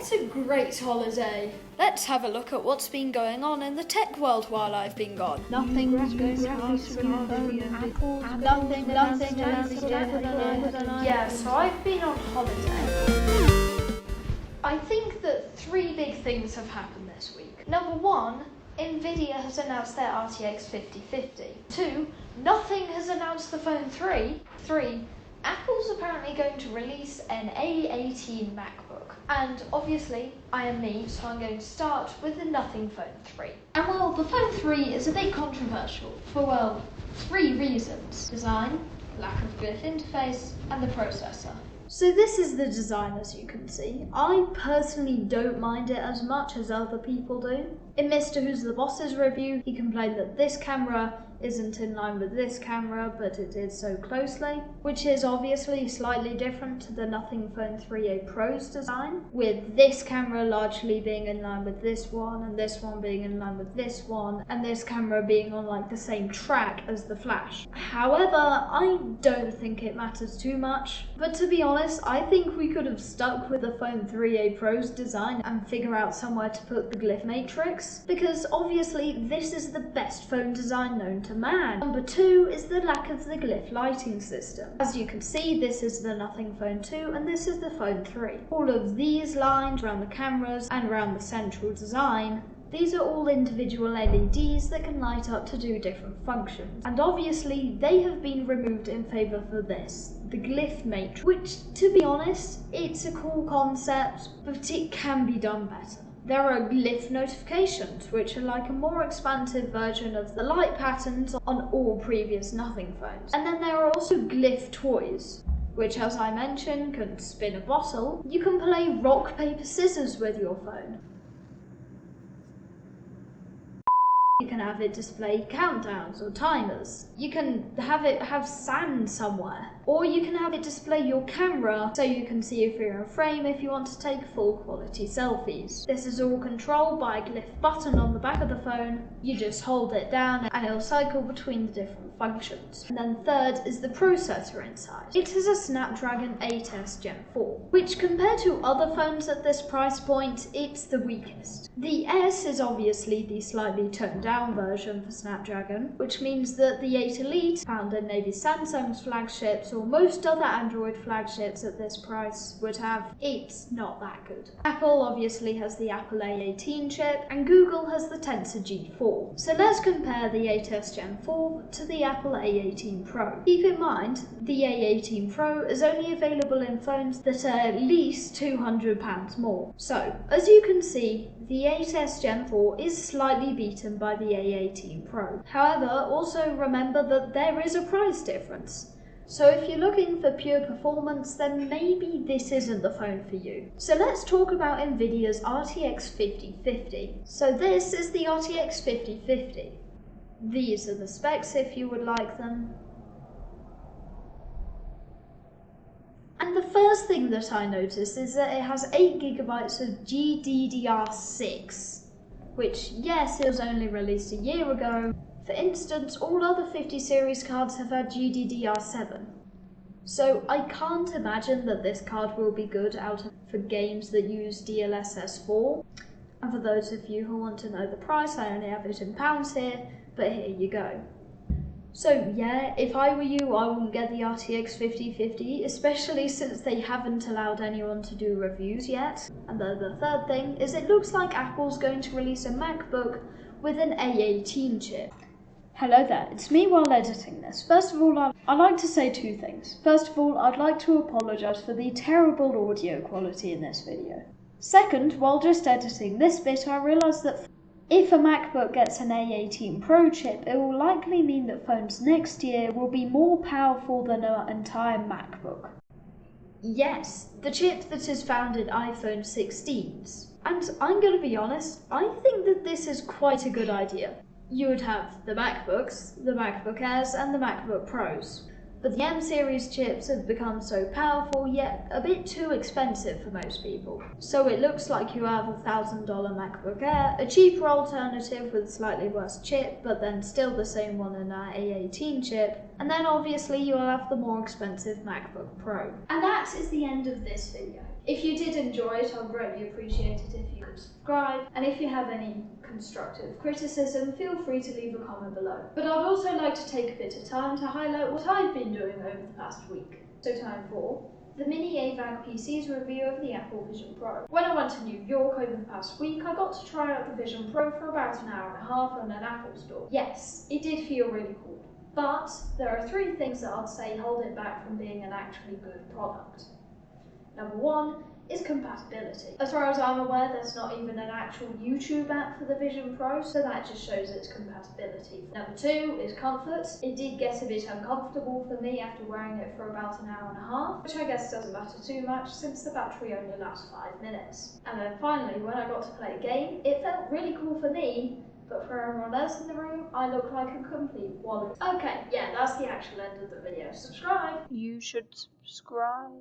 What a great holiday! Let's have a look at what's been going on in the tech world while I've been gone. Nothing's going past from nothing. Yeah, so I've been on holiday. I think that 3 big things have happened this week. Number 1, Nvidia has announced their RTX 5050. 2, Nothing has announced the phone 3. 3, Apple's apparently going to release an A18 MacBook. And obviously, I am me, so I'm going to start with the Nothing Phone 3. And well, the Phone 3 is a bit controversial for, well, 3 reasons. Design, lack of glyph interface, and the processor. So this is the design, as you can see. I personally don't mind it as much as other people do. In Mr. Who's the Boss's review, he complained that this camera isn't in line with this camera, but it is so closely, which is obviously slightly different to the Nothing Phone 3a Pro's design, with this camera largely being in line with this one, and this one being in line with this one, and this camera being on like the same track as the Flash. However, I don't think it matters too much, but to be honest, I think we could have stuck with the Phone 3a Pro's design and figure out somewhere to put the glyph matrix, because obviously this is the best phone design known to man. Number 2 is the lack of the glyph lighting system. As you can see, this is the Nothing Phone 2 and this is the Phone 3. All of these lines around the cameras and around the central design, these are all individual LEDs that can light up to do different functions. And obviously they have been removed in favour for this, the glyph matrix, which, to be honest, it's a cool concept, but it can be done better. There are glyph notifications, which are like a more expansive version of the light patterns on all previous Nothing phones. And then there are also glyph toys, which, as I mentioned, can spin a bottle. You can play rock, paper, scissors with your phone. You can have it display countdowns or timers. You can have sand somewhere. Or you can have it display your camera so you can see if you're in frame if you want to take full quality selfies. This is all controlled by a glyph button on the back of the phone. You just hold it down and it'll cycle between the different functions. And then third is the processor inside. It is a Snapdragon 8s Gen 4, which compared to other phones at this price point, it's the weakest. The S is obviously the slightly toned down version for Snapdragon, which means that the 8 Elite, found in maybe Samsung's flagships or most other Android flagships at this price would have, it's not that good. Apple obviously has the Apple A18 chip, and Google has the Tensor G4. So let's compare the 8s Gen 4 to the Apple A18 Pro. Keep in mind, the A18 Pro is only available in phones that are at least £200 more. So, as you can see, the 8s Gen 4 is slightly beaten by the A18 Pro. However, also remember that there is a price difference. So if you're looking for pure performance, then maybe this isn't the phone for you. So let's talk about Nvidia's RTX 5050. So this is the RTX 5050. These are the specs if you would like them. And the first thing that I noticed is that it has 8GB of GDDR6, which, yes, it was only released a year ago. For instance, all other 50 series cards have had GDDR7. So I can't imagine that this card will be good for games that use DLSS 4. And for those of you who want to know the price, I only have it in pounds here, but here you go. So yeah, if I were you, I wouldn't get the RTX 5050, especially since they haven't allowed anyone to do reviews yet. And then the third thing is it looks like Apple's going to release a MacBook with an A18 chip. Hello there, it's me while editing this. First of all, I'd like to say 2 things. First of all, I'd like to apologise for the terrible audio quality in this video. Second, while just editing this bit, I realised that if a MacBook gets an A18 Pro chip, it will likely mean that phones next year will be more powerful than an entire MacBook. Yes, the chip that is found in iPhone 16s. And I'm going to be honest, I think that this is quite a good idea. You would have the MacBooks, the MacBook Airs, and the MacBook Pros. But the M-series chips have become so powerful, yet a bit too expensive for most people. So it looks like you have a $1,000 MacBook Air, a cheaper alternative with a slightly worse chip, but then still the same one in our A18 chip, and then obviously you'll have the more expensive MacBook Pro. And that is the end of this video. If you did enjoy it, I'd greatly appreciate it if you could subscribe, and if you have any constructive criticism, feel free to leave a comment below. But I'd also like to take a bit of time to highlight what I've been doing over the past week. So time for the Mini AVAG PC's review of the Apple Vision Pro. When I went to New York over the past week, I got to try out the Vision Pro for about an hour and a half in an Apple store. Yes, it did feel really cool, but there are 3 things that I'd say hold it back from being an actually good product. Number 1 is compatibility. As far as I'm aware, there's not even an actual YouTube app for the Vision Pro, so that just shows its compatibility. Number 2 is comfort. It did get a bit uncomfortable for me after wearing it for about an hour and a half, which I guess doesn't matter too much since the battery only lasts 5 minutes. And then finally, when I got to play a game, it felt really cool for me, but for everyone else in the room, I look like a complete wallet. Okay, yeah, that's the actual end of the video. Subscribe! You should subscribe.